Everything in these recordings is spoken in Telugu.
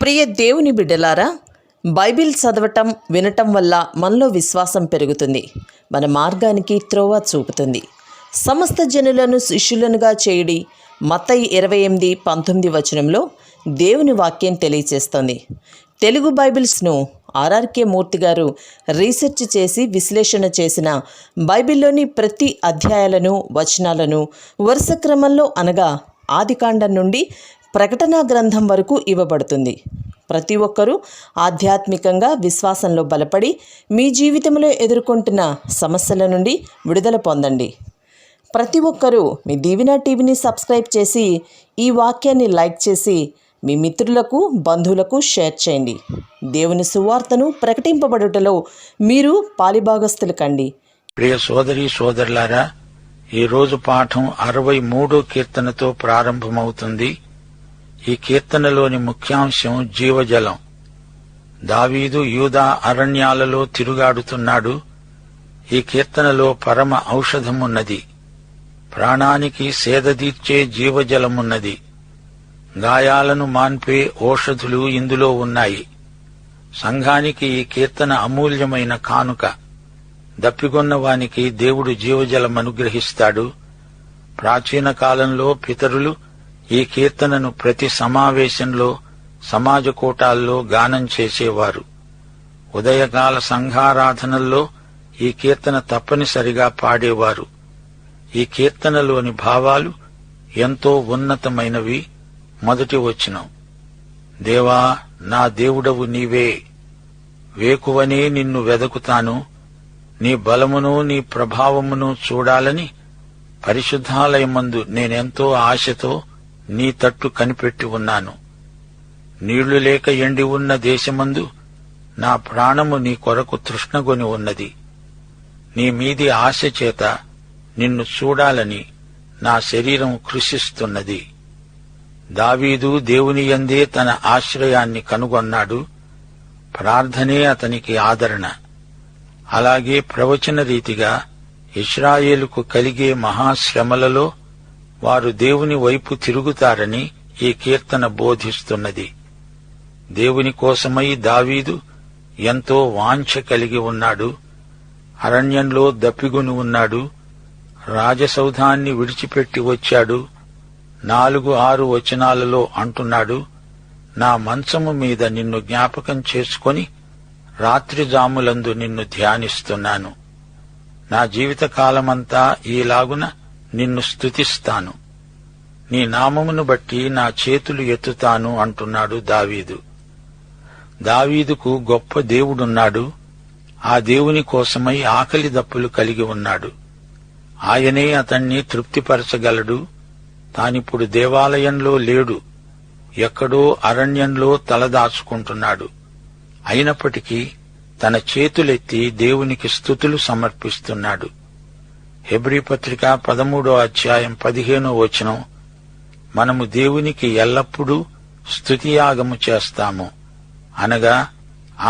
ప్రియ దేవుని బిడ్డలారా, బైబిల్ చదవటం వినటం వల్ల మనలో విశ్వాసం పెరుగుతుంది. మన మార్గానికి త్రోవ చూపుతుంది. సమస్త జనులను శిష్యులనుగా చేయుడి మత్తయి 28:19 వచనంలో దేవుని వాక్యం తెలియచేస్తోంది. తెలుగు బైబిల్స్ను ఆర్ఆర్కే మూర్తి గారు రీసెర్చ్ చేసి విశ్లేషణ చేసిన బైబిల్లోని ప్రతి అధ్యాయాలను వచనాలను వరుస క్రమంలో అనగా ఆదికాండం నుండి ప్రకటనా గ్రంథం వరకు ఇవ్వబడుతుంది. ప్రతి ఒక్కరూ ఆధ్యాత్మికంగా విశ్వాసంలో బలపడి మీ జీవితంలో ఎదుర్కొంటున్న సమస్యల నుండి విడుదల పొందండి. ప్రతి ఒక్కరూ మీ దీవెన టీవీని సబ్స్క్రైబ్ చేసి ఈ వాక్యాన్ని లైక్ చేసి మీ మిత్రులకు బంధువులకు షేర్ చేయండి. దేవుని సువార్తను ప్రకటింపబడుటలో మీరు పాలిభాగస్తులు కండి. ప్రియ సోదరి సోదరులారా, ఈరోజు పాఠం 63 కీర్తనతో ప్రారంభమవుతుంది. ఈ కీర్తనలోని ముఖ్యాంశం జీవజలం. దావీదు యూదా అరణ్యాలలో తిరుగాడుతున్నాడు. ఈ కీర్తనలో పరమ ఔషధమున్నది. ప్రాణానికి సేదదీర్చే జీవజలమున్నది. గాయాలను మాన్పే ఔషధులు ఇందులో ఉన్నాయి. సంఘానికి ఈ కీర్తన అమూల్యమైన కానుక. దప్పిగొన్న వానికి దేవుడు జీవజలం అనుగ్రహిస్తాడు. ప్రాచీన కాలంలో పితరులు ఈ కీర్తనను ప్రతి సమావేశంలో, సమాజ కూటాల్లో గానం చేసేవారు. ఉదయకాల సంఘారాధనల్లో ఈ కీర్తన తప్పనిసరిగా పాడేవారు. ఈ కీర్తనలోని భావాలు ఎంతో ఉన్నతమైనవి. మొదటి వచనం: దేవా, నా దేవుడవు నీవే, వేకువనే నిన్ను వెదకుతాను. నీ బలమును నీ ప్రభావమును చూడాలని పరిశుద్ధాలయమందు నేనెంతో ఆశతో నీ తట్టు కనిపెట్టి ఉన్నాను. నీళ్లు లేక ఎండి ఉన్న దేశమందు నా ప్రాణము నీ కొరకు తృష్ణగొని ఉన్నది. నీ మీది ఆశ చేత నిన్ను చూడాలని నా శరీరం కృషిస్తున్నది. దావీదు దేవుని యందే తన ఆశ్రయాన్ని కనుగొన్నాడు. ప్రార్థనే అతనికి ఆదరణ. అలాగే ప్రవచన రీతిగా ఇశ్రాయేలుకు కలిగే మహాశ్రమలలో వారు దేవుని వైపు తిరుగుతారని ఈ కీర్తన బోధిస్తున్నది. దేవుని కోసమై దావీదు ఎంతో వాంఛ కలిగి ఉన్నాడు. అరణ్యంలో దప్పిగొని ఉన్నాడు. రాజసౌధాన్ని విడిచిపెట్టి వచ్చాడు. 4-6 వచనాలలో అంటున్నాడు: నా మంచము మీద నిన్ను జ్ఞాపకం చేసుకొని రాత్రి జాములందు నిన్ను ధ్యానిస్తున్నాను. నా జీవితకాలమంతా ఈలాగున నిన్ను స్తుతిస్తాను. నీ నామమును బట్టి నా చేతులు ఎత్తుతాను అంటున్నాడు దావీదు. దావీదుకు గొప్ప దేవుడున్నాడు. ఆ దేవుని కోసమై ఆకలి దప్పులు కలిగి ఉన్నాడు. ఆయనే అతణ్ణి తృప్తిపరచగలడు. తానిప్పుడు దేవాలయంలో లేడు. ఎక్కడో అరణ్యంలో తలదాచుకుంటున్నాడు. అయినప్పటికీ తన చేతులెత్తి దేవునికి స్తుతులు సమర్పిస్తున్నాడు. హెబ్రీ పత్రిక 13:15 వచనం: మనము దేవునికి ఎల్లప్పుడూ స్తుతియాగము చేస్తాము, అనగా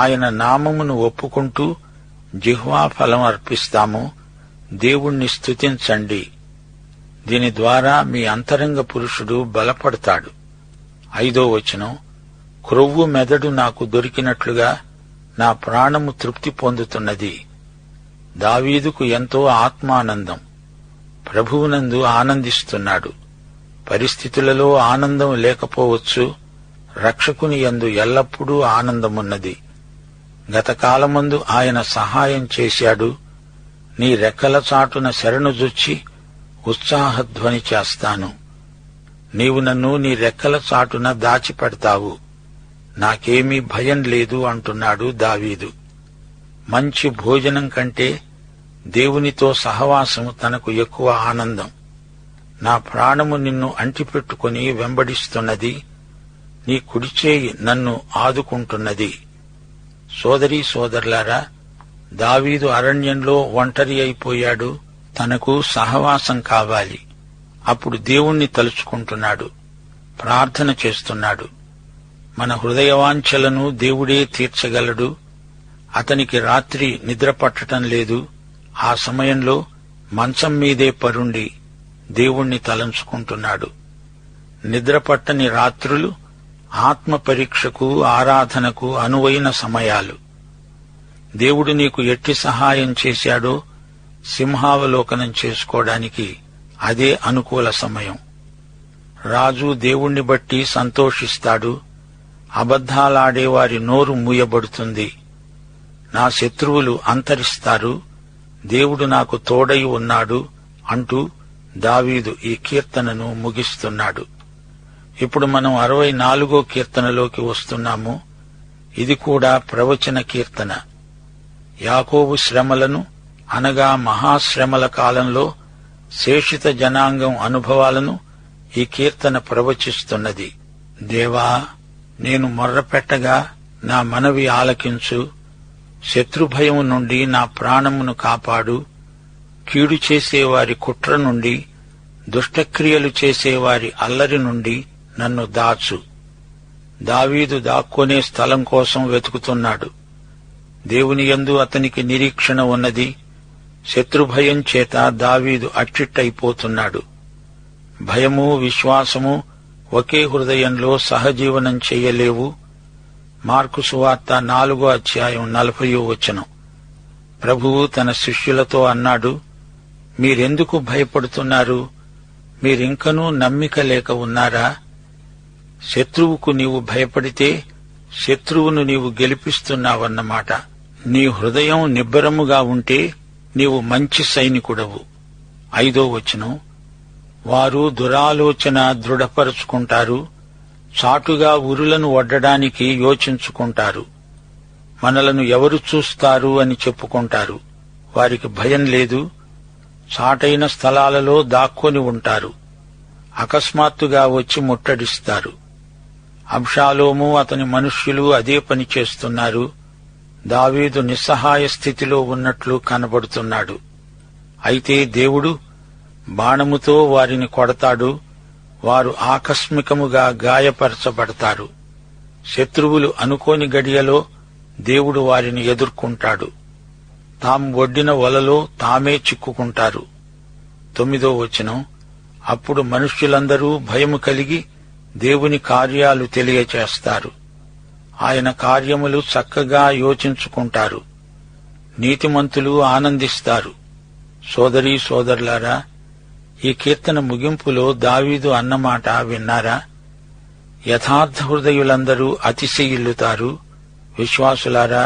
ఆయన నామమును ఒప్పుకుంటూ జిహ్వా ఫలం అర్పిస్తాము. దేవుణ్ణి స్తుతించండి. దీని ద్వారా మీ అంతరంగ పురుషుడు బలపడతాడు. 5వ వచనం: క్రొవ్వు మెదడు నాకు దొరికినట్లుగా నా ప్రాణము తృప్తి పొందుతున్నది. దావీదుకు ఎంతో ఆత్మానందం. ప్రభువునందు ఆనందిస్తున్నాడు. పరిస్థితులలో ఆనందం లేకపోవచ్చు. రక్షకుని యందు ఎల్లప్పుడూ ఆనందమున్నది. గతకాలమందు ఆయన సహాయం చేశాడు. నీ రెక్కల చాటున శరణుజొచ్చి ఉత్సాహధ్వని చేస్తాను. నీవు నన్ను నీ రెక్కల చాటున దాచిపెడతావు. నాకేమీ భయం లేదు అంటున్నాడు దావీదు. మంచి భోజనం కంటే దేవునితో సహవాసము తనకు ఎక్కువ ఆనందం. నా ప్రాణము నిన్ను అంటిపెట్టుకుని వెంబడిస్తున్నది. నీ కుడిచేయి నన్ను ఆదుకుంటున్నది. సోదరీ సోదరులారా, దావీదు అరణ్యంలో ఒంటరి అయిపోయాడు. తనకు సహవాసం కావాలి. అప్పుడు దేవుణ్ణి తలుచుకుంటున్నాడు. ప్రార్థన చేస్తున్నాడు. మన హృదయవాంఛలను దేవుడే తీర్చగలడు. అతనికి రాత్రి నిద్ర పట్టడం లేదు. ఆ సమయంలో మంచం మీదే పరుండి దేవుణ్ణి తలంచుకుంటున్నాడు. నిద్రపట్టని రాత్రులు ఆత్మ పరీక్షకు, ఆరాధనకు అనువైన సమయాలు. దేవుడు నీకు ఎట్టి సహాయం చేశాడో సింహావలోకనం చేసుకోవడానికి అదే అనుకూల సమయం. రాజు దేవుణ్ణి బట్టి సంతోషిస్తాడు. అబద్ధాలాడేవారి నోరు మూయబడుతుంది. నా శత్రువులు అంతరిస్తారు, దేవుడు నాకు తోడై ఉన్నాడు అంటూ దావీదు ఈ కీర్తనను ముగిస్తున్నాడు. ఇప్పుడు మనం 64వ కీర్తనలోకి వస్తున్నాము. ఇది కూడా ప్రవచన కీర్తన. యాకోబు శ్రమలను, అనగా మహాశ్రమల కాలంలో శేషిత జనాంగం అనుభవాలను ఈ కీర్తన ప్రవచిస్తున్నది. దేవా, నేను మొర్రపెట్టగా నా మనవి ఆలకించు. శత్రుభయం నుండి నా ప్రాణమును కాపాడు. కీడు చేసేవారి కుట్ర నుండి, దుష్టక్రియలు చేసేవారి అల్లరి నుండి నన్ను దాచు. దావీదు దాక్కునే స్థలం కోసం వెతుకుతున్నాడు. దేవుని యందు అతనికి నిరీక్షణ ఉన్నది. శత్రుభయం చేత దావీదు అట్టిట్టయిపోతున్నాడు. భయము, విశ్వాసము ఒకే హృదయంలో సహజీవనం చెయ్యలేవు. మార్కు సువార్త 4వ అధ్యాయం 40వ వచనం. ప్రభువు తన శిష్యులతో అన్నాడు, మీరెందుకు భయపడుతున్నారు? మీరింకనూ నమ్మిక లేక ఉన్నారా? శత్రువుకు నీవు భయపడితే శత్రువును నీవు గెలిపిస్తున్నావన్నమాట. నీ హృదయం నిబ్బరముగా ఉంటే నీవు మంచి సైనికుడవు. 5వ వచనం. వారు దురాలోచన దృఢపరుచుకుంటారు, చాటుగా ఉరులను వడ్డడానికి యోచించుకుంటారు. మనలను ఎవరు చూస్తారు అని చెప్పుకుంటారు. వారికి భయం లేదు. చాటైన స్థలాలలో దాక్కొని ఉంటారు. అకస్మాత్తుగా వచ్చి ముట్టడిస్తారు. అబ్షాలోము అతని మనుష్యులు అదే పని చేస్తున్నారు. దావీదు నిస్సహాయ స్థితిలో ఉన్నట్లు కనబడుతున్నాడు. అయితే దేవుడు బాణముతో వారిని కొడతాడు. వారు ఆకస్మికముగా గాయపరచబడతారు. శత్రువులు అనుకోని గడియలో దేవుడు వారిని ఎదుర్కొంటాడు. తాము ఒడ్డిన వలలో తామే చిక్కుకుంటారు. 9వ వచనం. అప్పుడు మనుష్యులందరూ భయము కలిగి దేవుని కార్యాలు తెలియచేస్తారు. ఆయన కార్యములు చక్కగా యోచించుకుంటారు. నీతిమంతులు ఆనందిస్తారు. సోదరీ సోదరులారా, ఈ కీర్తన ముగింపులో దావీదు అన్నమాట విన్నారా? యథార్థ హృదయులందరూ అతిశయిల్లుతారు. విశ్వాసులారా,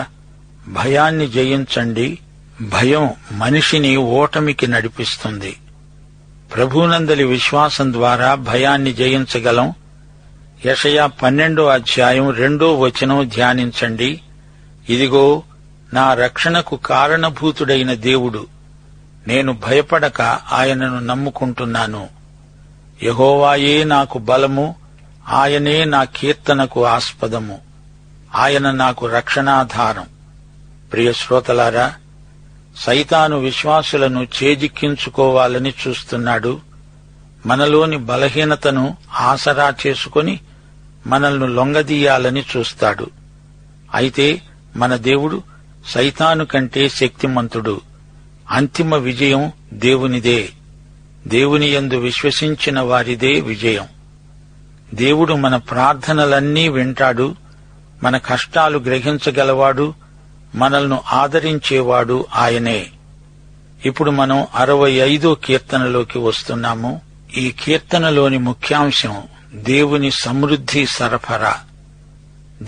భయాన్ని జయించండి. భయం మనిషిని ఓటమికి నడిపిస్తుంది. ప్రభువునందలి విశ్వాసం ద్వారా భయాన్ని జయించగలం. యెషయా 12వ అధ్యాయం 2వ వచనం ధ్యానించండి. ఇదిగో, నా రక్షణకు కారణభూతుడైన దేవుడు, నేను భయపడక ఆయనను నమ్ముకుంటున్నాను. యెహోవాయే నాకు బలము, ఆయనే నా కీర్తనకు ఆస్పదము, ఆయన నాకు రక్షణాధారం. ప్రియ శ్రోతలారా, సైతాను విశ్వాసులను చేజిక్కించుకోవాలని చూస్తున్నాడు. మనలోని బలహీనతను ఆసరా చేసుకుని మనల్ని లొంగదీయాలని చూస్తాడు. అయితే మన దేవుడు సైతాను కంటే శక్తిమంతుడు. అంతిమ విజయం దేవునిదే. దేవుని యందు విశ్వసించిన వారిదే విజయం. దేవుడు మన ప్రార్థనలన్నీ వింటాడు. మన కష్టాలు గ్రహించగలవాడు. మనల్ని ఆదరించేవాడు ఆయనే. ఇప్పుడు మనం 65వ కీర్తనలోకి వస్తున్నాము. ఈ కీర్తనలోని ముఖ్యాంశం దేవుని సమృద్ధి సరఫరా.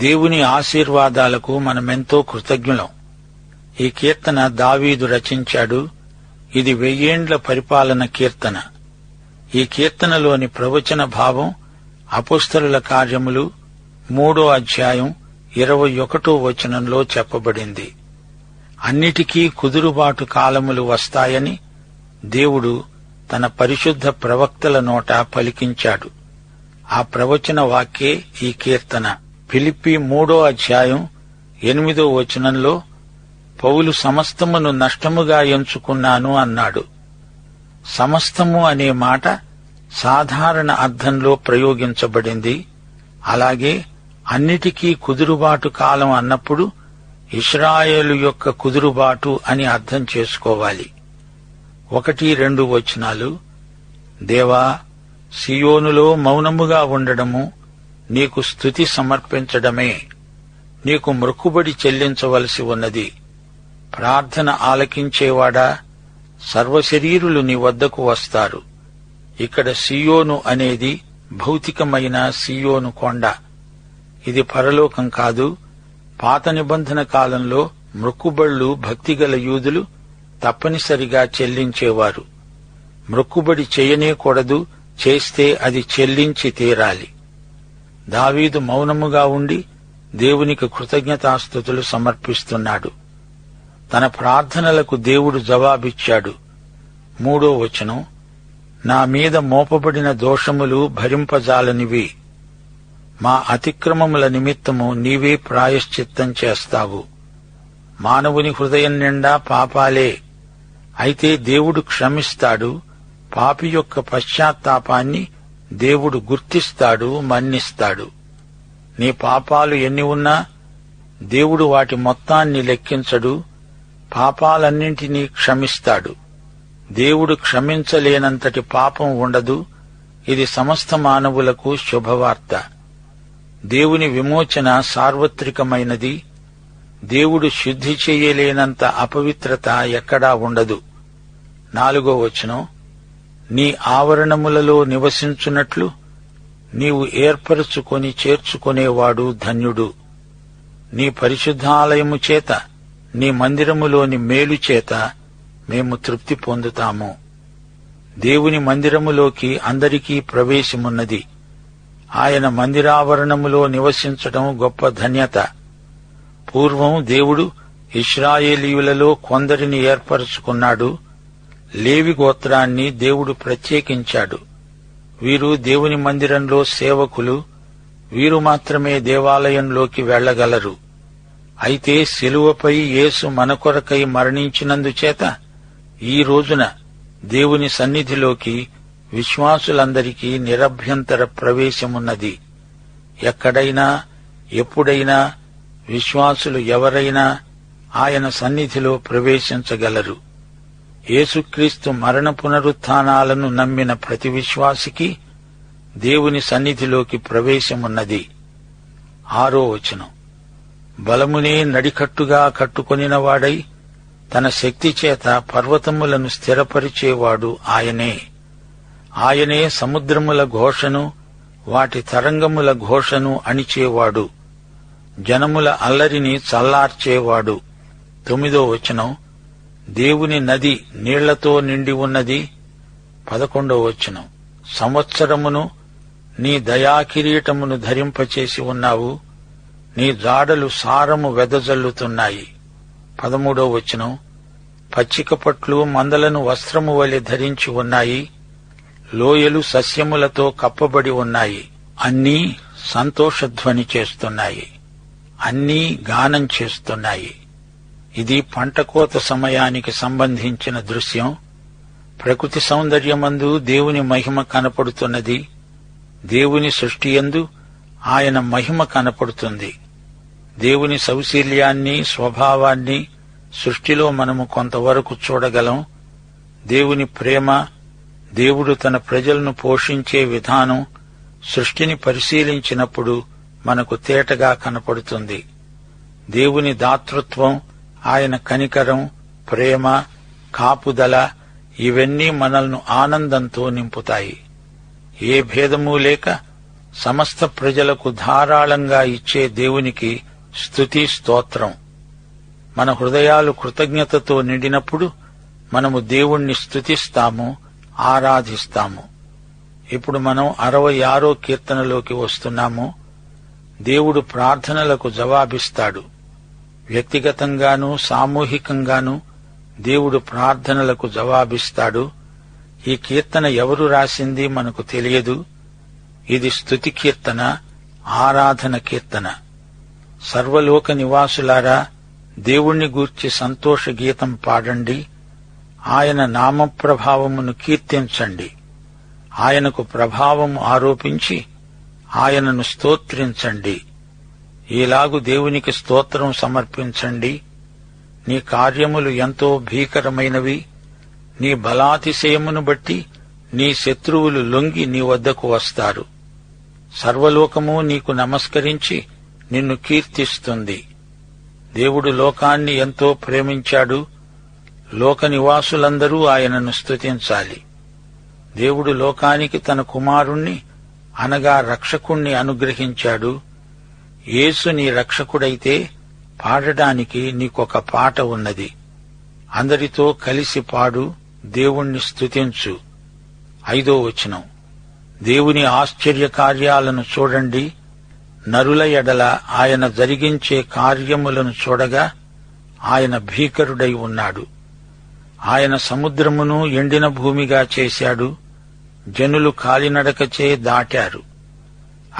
దేవుని ఆశీర్వాదాలకు మనమెంతో కృతజ్ఞులం. ఈ కీర్తన దావీదు రచించాడు. ఇది 1000 ఏండ్ల పరిపాలన కీర్తన. ఈ కీర్తనలోని ప్రవచన భావం అపోస్తలుల కార్యములు 3వ అధ్యాయం 21వ వచనంలో చెప్పబడింది. అన్నిటికీ కుదురుబాటు కాలములు వస్తాయని దేవుడు తన పరిశుద్ధ ప్రవక్తల నోట పలికించాడు. ఆ ప్రవచన వాక్యే ఈ కీర్తన. ఫిలిప్పీ 3వ అధ్యాయం 8వ వచనంలో పౌలు సమస్తమును నష్టముగా ఎంచుకున్నాను అన్నాడు. సమస్తము అనే మాట సాధారణ అర్థంలో ప్రయోగించబడింది. అలాగే అన్నిటికీ కుదురుబాటు కాలం అన్నప్పుడు ఇశ్రాయేలు యొక్క కుదురుబాటు అని అర్థం చేసుకోవాలి. 1-2 వచనాలు. దేవా, సియోనులో మౌనముగా ఉండడము, నీకు స్తుతి సమర్పించడమే. నీకు మొక్కుబడి చెల్లించవలసి ఉన్నది. ప్రార్థన ఆలకించేవాడా, సర్వశరీరులు నీ వద్దకు వస్తారు. ఇక్కడ సియోను అనేది భౌతికమైన సియోను కొండ. ఇది పరలోకం కాదు. పాత నిబంధన కాలంలో మొక్కుబళ్ళు భక్తిగల యూదులు తప్పనిసరిగా చెల్లించేవారు. మొక్కుబడి చేయనేకూడదు, చేస్తే అది చెల్లించి తీరాలి. దావీదు మౌనముగా ఉండి దేవునికి కృతజ్ఞతాస్తుతులు సమర్పిస్తున్నాడు. తన ప్రార్థనలకు దేవుడు జవాబిచ్చాడు. 3వ వచనం, నా మీద మోపబడిన దోషములు భరింపజాలనివి. మా అతిక్రమముల నిమిత్తము నీవే ప్రాయశ్చిత్తం చేస్తావు. మానవుని హృదయం నిండా పాపాలే. అయితే దేవుడు క్షమిస్తాడు. పాపి యొక్క పశ్చాత్తాపాన్ని దేవుడు గుర్తిస్తాడు, మన్నిస్తాడు. నీ పాపాలు ఎన్ని ఉన్నా దేవుడు వాటి మొత్తాన్ని లెక్కించడు. పాపాలన్నింటినీ క్షమిస్తాడు. దేవుడు క్షమించలేనంతటి పాపం ఉండదు. ఇది సమస్త మానవులకు శుభవార్త. దేవుని విమోచన సార్వత్రికమైనది. దేవుడు శుద్ధి చేయలేనంత అపవిత్రత ఎక్కడా ఉండదు. 4వ వచనం, నీ ఆవరణములలో నివసించున్నట్లు నీవు ఏర్పరచుకొని చేర్చుకునేవాడు ధన్యుడు. నీ పరిశుద్ధాలయము చేత, నీ మందిరములోని మేలు చేత మేము తృప్తి పొందుతాము. దేవుని మందిరములోకి అందరికీ ప్రవేశమున్నది. ఆయన మందిరావరణములో నివసించడం గొప్ప ధన్యత. పూర్వం దేవుడు ఇశ్రాయేలీయులలో కొందరిని ఏర్పరచుకున్నాడు. లేవి గోత్రాన్ని దేవుడు ప్రత్యేకించాడు. వీరు దేవుని మందిరంలో సేవకులు. వీరు మాత్రమే దేవాలయంలోకి వెళ్లగలరు. అయితే శిలువపై యేసు మన కొరకై మరణించినందుచేత ఈ రోజున దేవుని సన్నిధిలోకి విశ్వాసులందరికీ నిరభ్యంతర ప్రవేశమున్నది. ఎక్కడైనా, ఎప్పుడైనా విశ్వాసులు ఎవరైనా ఆయన సన్నిధిలో ప్రవేశించగలరు. యేసుక్రీస్తు మరణ పునరుత్థానాలను నమ్మిన ప్రతి విశ్వాసికి దేవుని సన్నిధిలోకి ప్రవేశమున్నది. 6వ వచనం, బలమునే నడికట్టుగా కట్టుకొనినవాడై తన శక్తి చేత పర్వతములను స్థిరపరిచేవాడు ఆయనే. ఆయనే సముద్రముల ఘోషను, వాటి తరంగముల ఘోషను అణిచేవాడు. జనముల అల్లరిని చల్లార్చేవాడు. 9వ వచనం, దేవుని నది నీళ్లతో నిండి ఉన్నది. 11వ వచనం, సంవత్సరమును నీ దయాకిరీటమును ధరింపచేసి ఉన్నావు. నీ జాడలు సారము వెదజల్లుతున్నాయి. 13వ వచనం, పచ్చిక పట్లు మందలను వస్త్రము వలె ధరించి ఉన్నాయి. లోయలు సస్యములతో కప్పబడి ఉన్నాయి. అన్నీ సంతోషధ్వని చేస్తున్నాయి. అన్నీ గానం చేస్తున్నాయి. ఇది పంటకోత సమయానికి సంబంధించిన దృశ్యం. ప్రకృతి సౌందర్యమందు దేవుని మహిమ కనపడుతున్నది. దేవుని సృష్టియందు ఆయన మహిమ కనపడుతుంది. దేవుని సౌశీల్యాన్ని, స్వభావాన్ని సృష్టిలో మనము కొంతవరకు చూడగలం. దేవుని ప్రేమ, దేవుడు తన ప్రజలను పోషించే విధానం సృష్టిని పరిశీలించినప్పుడు మనకు తేటగా కనపడుతుంది. దేవుని దాతృత్వం, ఆయన కనికరం, ప్రేమ, కాపుదల ఇవన్నీ మనల్ని ఆనందంతో నింపుతాయి. ఏ భేదమూ లేక సమస్త ప్రజలకు ధారాళంగా ఇచ్చే దేవునికి స్తుతి స్తోత్రం. మన హృదయాలు కృతజ్ఞతతో నిండినప్పుడు మనము దేవుణ్ణి స్తుతిస్తాము, ఆరాధిస్తాము. ఇప్పుడు మనం 66వ కీర్తనలోకి వస్తున్నాము. దేవుడు ప్రార్థనలకు జవాబిస్తాడు. వ్యక్తిగతంగానూ సామూహికంగానూ దేవుడు ప్రార్థనలకు జవాబిస్తాడు. ఈ కీర్తన ఎవరు రాసింది మనకు తెలియదు. ఇది స్తుతి కీర్తన, ఆరాధన కీర్తన. సర్వలోక నివాసులారా, దేవుణ్ణి గూర్చి సంతోష గీతం పాడండి. ఆయన నామప్రభావమును కీర్తించండి. ఆయనకు ప్రభావం ఆరోపించి ఆయనను స్తోత్రించండి. ఈలాగు దేవునికి స్తోత్రం సమర్పించండి. నీ కార్యములు ఎంతో భీకరమైనవి. నీ బలాతిశయమును బట్టి నీ శత్రువులు లొంగి నీ వద్దకు వస్తారు. సర్వలోకము నీకు నమస్కరించి నిన్ను కీర్తిస్తుంది. దేవుడు లోకాన్ని ఎంతో ప్రేమించాడు. లోక నివాసులందరూ ఆయనను స్తుతించాలి. దేవుడు లోకానికి తన కుమారుణ్ణి అనగా రక్షకుణ్ణి అనుగ్రహించాడు. యేసు నీ రక్షకుడైతే పాడడానికి నీకొక పాట ఉన్నది. అందరితో కలిసి పాడు, దేవుణ్ణి స్తుతించు. 5వ వచనం, దేవుని ఆశ్చర్య కార్యాలను చూడండి. నరుల ఎడల ఆయన జరిగించే కార్యములను చూడగా ఆయన భీకరుడై ఉన్నాడు. ఆయన సముద్రమును ఎండిన భూమిగా చేశాడు. జనులు కాలినడకచే దాటారు.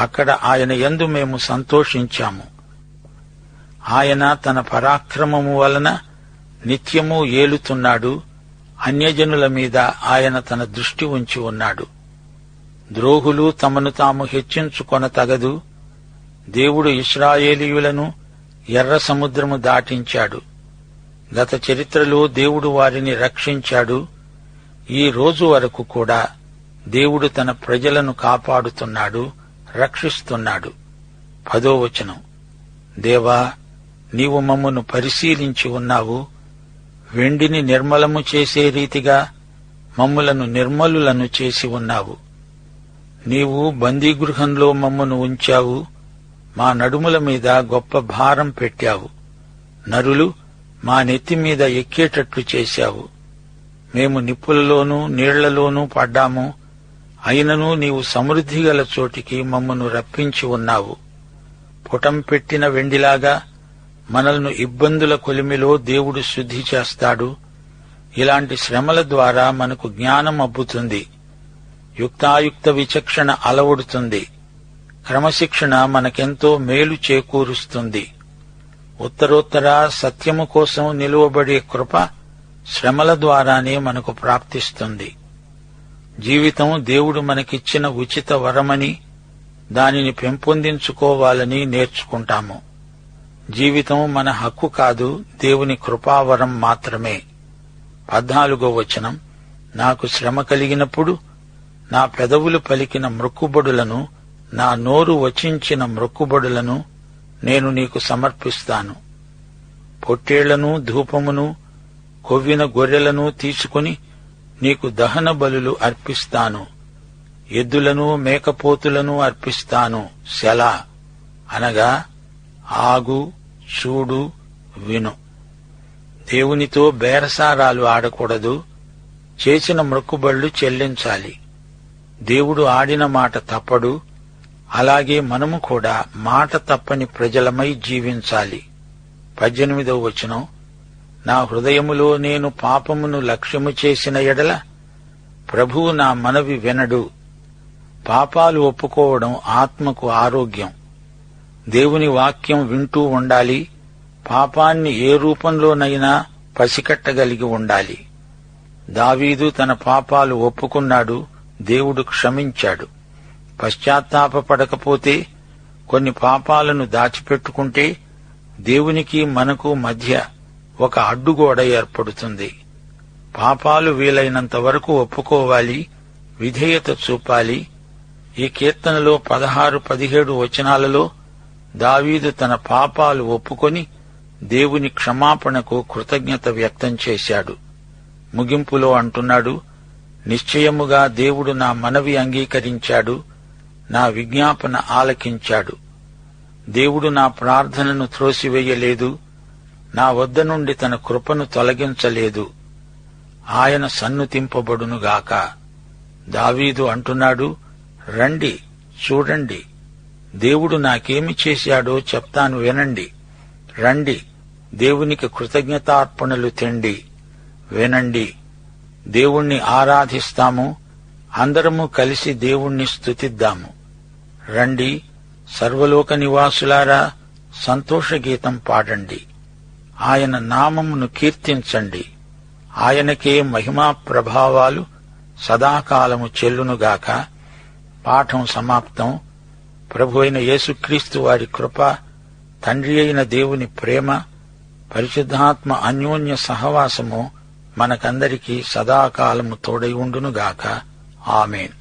అక్కడ ఆయన యందు మేము సంతోషించాము. ఆయన తన పరాక్రమము వలన నిత్యము ఏలుతున్నాడు. అన్యజనుల మీద ఆయన తన దృష్టి ఉంచి ఉన్నాడు. ద్రోహులు తమను తాము హెచ్చించుకొనతగదు. దేవుడు ఇశ్రాయేలీయులను ఎర్ర సముద్రము దాటించాడు. గత చరిత్రలో దేవుడు వారిని రక్షించాడు. ఈ రోజు వరకు కూడా దేవుడు తన ప్రజలను కాపాడుతున్నాడు, రక్షిస్తున్నాడు. 10వ వచనం, దేవా, నీవు మమ్మను పరిశీలించి ఉన్నావు. వెండిని నిర్మలము చేసే రీతిగా మమ్ములను నిర్మలులను చేసి ఉన్నావు. నీవు బందీగృహంలో మమ్మను ఉంచావు. మా నడుముల మీద గొప్ప భారం పెట్టావు. నరులు మా నెత్తి మీద ఎక్కేటట్లు చేశావు. మేము నిప్పులలోనూ నీళ్లలోనూ పడ్డాము. అయినను నీవు సమృద్ధిగల చోటికి మమ్మను రప్పించి ఉన్నావు. పుటం పెట్టిన వెండిలాగా మనల్ని ఇబ్బందుల కొలిమిలో దేవుడు శుద్ధి చేస్తాడు. ఇలాంటి శ్రమల ద్వారా మనకు జ్ఞానం అబ్బుతుంది. యుక్తాయుక్త విచక్షణ అలవడుతుంది. క్రమశిక్షణ మనకెంతో మేలు చేకూరుస్తుంది. ఉత్తరోత్తర సత్యము కోసం నిలువబడే కృప శ్రమల ద్వారానే మనకు ప్రాప్తిస్తుంది. జీవితం దేవుడు మనకిచ్చిన ఉచిత వరమని, దానిని పెంపొందించుకోవాలని నేర్చుకుంటాము. జీవితం మన హక్కు కాదు, దేవుని కృపావరం మాత్రమే. 14వ వచనం, నాకు శ్రమ కలిగినప్పుడు నా పెదవులు పలికిన మ్రొక్కుబడులను, నా నోరు వచించిన మ్రొక్కుబడులను నేను నీకు సమర్పిస్తాను. పొట్టేళ్లను, ధూపమును, కొవ్విన గొర్రెలను తీసుకుని నీకు దహన బలులు అర్పిస్తాను. ఎద్దులను, మేకపోతులను అర్పిస్తాను. సెలా అనగా ఆగు, చూడు, విను. దేవునితో బేరసారాలు ఆడకూడదు. చేసిన మొక్కుబళ్ళు చెల్లించాలి. దేవుడు ఆడిన మాట తప్పడు. అలాగే మనము కూడా మాట తప్పని ప్రజలమై జీవించాలి. 18వ వచనం, నా హృదయములో నేను పాపమును లక్ష్యము చేసిన ఎడల ప్రభువు నా మనవి వినడు. పాపాలు ఒప్పుకోవడం ఆత్మకు ఆరోగ్యం. దేవుని వాక్యం వింటూ ఉండాలి. పాపాన్ని ఏ రూపంలోనైనా పసికట్టగలిగి ఉండాలి. దావీదు తన పాపాలు ఒప్పుకున్నాడు. దేవుడు క్షమించాడు. పశ్చాత్తాపపడకపోతే, కొన్ని పాపాలను దాచిపెట్టుకుంటే దేవునికి మనకు మధ్య ఒక అడ్డుగోడ ఏర్పడుతుంది. పాపాలు వీలైనంత వరకు ఒప్పుకోవాలి, విధేయత చూపాలి. ఈ కీర్తనలో 16, 17 వచనాలలో దావీదు తన పాపాలు ఒప్పుకొని దేవుని క్షమాపణకు కృతజ్ఞత వ్యక్తం చేశాడు. ముగింపులో అంటున్నాడు, నిశ్చయముగా దేవుడు నా మనవి అంగీకరించాడు, నా విజ్ఞాపన ఆలకించాడు. దేవుడు నా ప్రార్థనను త్రోసివేయలేదు, నా వద్ద నుండి తన కృపను తొలగించలేదు. ఆయన సన్నుతింపబడునుగాక. దావీదు అంటున్నాడు, రండి, చూడండి, దేవుడు నాకేమి చేశాడో చెప్తాను, వినండి. రండి, దేవునికి కృతజ్ఞతార్పణలు తెండి, వినండి. దేవుణ్ణి ఆరాధిస్తాము. అందరము కలిసి దేవుణ్ణి స్తుతిద్దాము. రండి, సర్వలోక నివాసులారా, సంతోషగీతం పాడండి. ఆయన నామమును కీర్తించండి. ఆయనకే మహిమా ప్రభావాలు సదాకాలము చెల్లునుగాక. పాఠం సమాప్తం. ప్రభు అయిన యేసుక్రీస్తు వారి కృప, తండ్రి అయిన దేవుని ప్రేమ, పరిశుద్ధాత్మ అన్యోన్య సహవాసము మనకందరికీ సదాకాలము తోడై ఉండునుగాక. ఆమేన్.